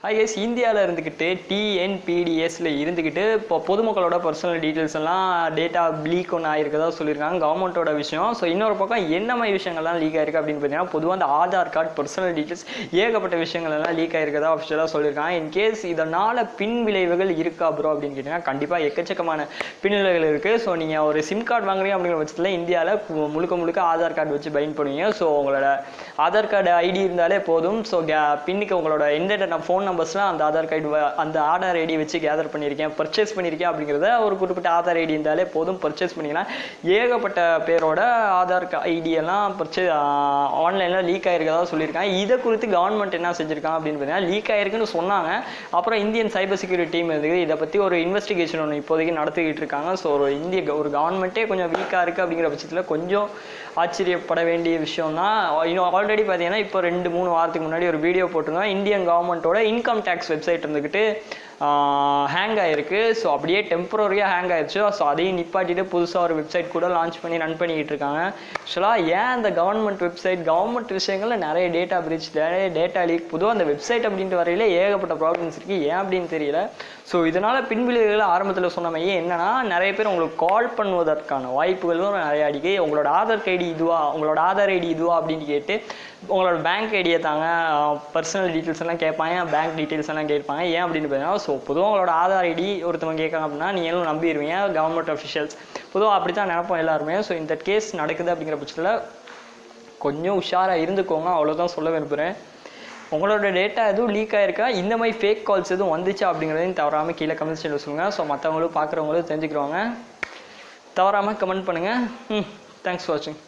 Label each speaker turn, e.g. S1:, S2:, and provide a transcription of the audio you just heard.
S1: Hi guys, இந்தியாவில் இருந்துக்கிட்டு டிஎன்பிடிஎஸ்ல இருந்துக்கிட்டு இப்போ பொதுமக்களோட பர்சனல் டீட்டெயில்ஸ் எல்லாம் டேட்டா லீக் ஒன்று ஆயிருக்கதா சொல்லியிருக்காங்க கவர்மெண்ட்டோட விஷயம். ஸோ இன்னொரு பக்கம் என்ன மாதிரி விஷயங்கள்லாம் லீக் ஆயிருக்கு அப்படின்னு பார்த்தீங்கன்னா, பொதுவாக அந்த ஆதார் கார்டு பர்சனல் டீட்டெயில்ஸ் ஏகப்பட்ட விஷயங்கள் எல்லாம் லீக் ஆயிருக்கதா அஃபிஷியலாக சொல்லியிருக்காங்க. இன்கேஸ் இதனால் பின் விளைவுகள் இருக்கா ப்ரோ அப்படின்னு கேட்டிங்கன்னா, கண்டிப்பாக எக்கச்சக்கமான பின் விளைவுகள் இருக்குது. ஸோ நீங்கள் ஒரு சிம் கார்டு வாங்குறீங்க அப்படிங்கிற பட்சத்தில் இந்தியாவில் முழுக்க ஆதார் கார்டு வச்சு பைண்ட் பண்ணுவீங்க. ஸோ உங்களோட ஆதார் கார்டு ஐடி இருந்தாலே போதும். ஸோ பின்னுக்கு உங்களோட எந்த ஃபோன் நம்பர்ஸ்லாம் அந்த ஆதார் ஐடி வச்சு கேதர் பண்ணியிருக்கேன், பர்ச்சேஸ் பண்ணியிருக்கேன் அப்படிங்கிறத ஒரு குறிப்பிட்ட ஆதார் ஐடி இருந்தாலே போதும், பர்ச்சேஸ் பண்ணிக்கலாம். ஏகப்பட்ட பேரோட ஆதார் ஐடி எல்லாம் ஆன்லைனில் லீக் ஆயிருக்கதா சொல்லியிருக்காங்க. இதை குறித்து கவர்மெண்ட் என்ன செஞ்சிருக்காங்க அப்படின்னு பார்த்தீங்கன்னா, லீக் ஆயிருக்குன்னு சொன்னாங்க. அப்புறம் இந்தியன் சைபர் செக்யூரிட்டி டீம் இருக்குது, இதை பற்றி ஒரு இன்வெஸ்டிகேஷன் ஒன்று இப்போதைக்கு நடத்திக்கிட்டு இருக்காங்க. ஸோ ஒரு கவர்மெண்ட்டே கொஞ்சம் வீக்காக இருக்குது அப்படிங்கிற பட்சத்தில் கொஞ்சம் ஆச்சரியப்பட வேண்டிய விஷயம் தான். இன்னும் ஆல்ரெடி பார்த்தீங்கன்னா இப்போ 2-3 வாரத்துக்கு முன்னாடி ஒரு வீடியோ போட்டிருந்தோம். இந்தியன் கவர்மெண்ட்டோட இன்கம் டேக்ஸ் வெப்சைட் இருந்துக்கிட்டு ஹேங் ஆகிருக்கு. ஸோ அப்படியே டெம்பரரியாக ஹேங் ஆயிடுச்சு. ஸோ அதையும் நிப்பாட்டிட்டு புதுசாக ஒரு வெப்சைட் கூட லான்ச் பண்ணி ரன் பண்ணிக்கிட்டு இருக்காங்க. ஆக்சுவலாக ஏன் அந்த கவர்மெண்ட் விஷயங்களில் நிறைய டேட்டா பிரீச், நிறைய டேட்டா லீக், பொதுவாக அந்த வெப்சைட் அப்படின்ட்டு வரையில ஏகப்பட்ட ப்ராப்ளம்ஸ் இருக்குது. ஏன் அப்படின்னு தெரியல. ஸோ இதனால் பின்விளைவுகள் ஆரம்பத்தில் சொன்ன மாதிரி என்னன்னா, நிறைய பேர் உங்களுக்கு கால் பண்ணுவதற்கான வாய்ப்புகளும் நிறைய அடிக்கடி உங்களோட ஆதார் ஐடி இதுவா அப்படின்னு கேட்டு உங்களோட பேங்க் ஐடியை தாங்க, பர்சனல் டீட்டெயில்ஸ் எல்லாம் கேட்பாங்க, பேங்க் டீட்டெயில்ஸ் எல்லாம் கேட்பாங்க. ஏன் அப்படின்னு பார்த்தீங்கன்னா, ஸோ பொதுவாக உங்களோட ஆதார் ஐடி ஒருத்தவங்க கேட்காங்க அப்படின்னா நீங்களும் நம்பிடுவீங்க, கவர்மெண்ட் அஃபிஷியல்ஸ் பொதுவாக அப்படி தான் நினைப்போம் எல்லாருமே. ஸோ இந்த கேஸ் நடக்குது அப்படிங்கிற பட்சத்தில் கொஞ்சம் உஷாராக இருந்துக்கோங்க, அவ்வளோதான் சொல்ல விரும்புகிறேன். உங்களோட டேட்டா எதுவும் லீக் ஆயிருக்கா, இந்த மாதிரி ஃபேக் கால்ஸ் எதுவும் வந்துச்சா அப்படிங்கிறதையும் தவறாமல் கீழே கமெண்ட் செக்ஷனில் சொல்லுங்கள். ஸோ மற்றவங்களும் பார்க்குறவங்களும் தெரிஞ்சுக்கிறவங்க தவறாமல் கமெண்ட் பண்ணுங்கள். தேங்க்ஸ் ஃபார் வாட்சிங்.